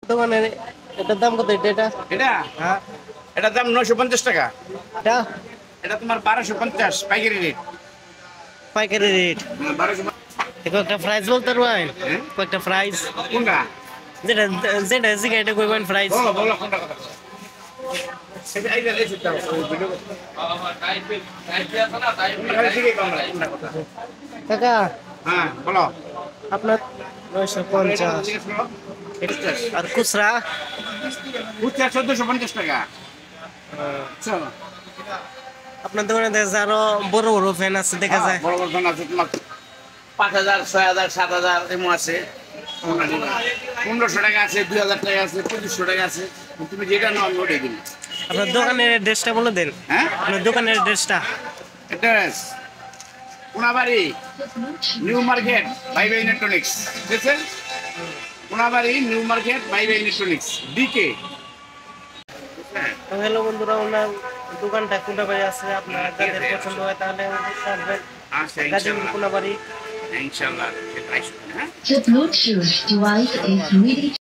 দোকানে এটার দাম কত? এটা এটা হ্যাঁ, এটার দাম 950 টাকা। এটা এটা তোমার 1250 পাইকারি রেট। পাইকারি রেট। 1200। দেখো একটা প্রাইস বলতে পারবেন? হ্যাঁ কয়েকটা প্রাইস কোনটা? যেটা যেটা জিজ্ঞাসা করবেন প্রাইস। বলো বলো কোনটা কথা। সেটা আইডিয়া লেছে দাও ওই ভিডিও। কোনটা থেকে কোনটা কথা? কাকা হ্যাঁ বলো। আপনার 950 আর খুচরা? উচ্চা 1450 টাকা। চলো আপনার দোকানে দেখা যায় আরো বড় বড় ফ্যান আছে দেখা যায়। বড় বড় ফোন আছে তোমার 5000 6000 7000 এমন আছে। 1500 টাকা আছে, 2000 টাকা আছে, 2500 টাকা আছে। তুমি যেটা নাও আমি ওটাই দিই। আপনার দোকানের অ্যাড্রেসটা বলে দেন। হ্যাঁ আপনার দোকানের অ্যাড্রেসটা? Address Konabari new market bye bye electronics. বুঝছেন? Konabari new market bye bye electronics DK. Hello বন্ধুরা, ওনার দোকানটা কোনাবাড়ি আছে। আপনার যাদের পছন্দ হয় তাহলে আসবেন আচ্ছা গাজীপুর ইনশাআল্লাহ কোনাবাড়ি। ইনশাআল্লাহ সেটাই শুনুন। হ্যাঁ The Bluetooth device is ready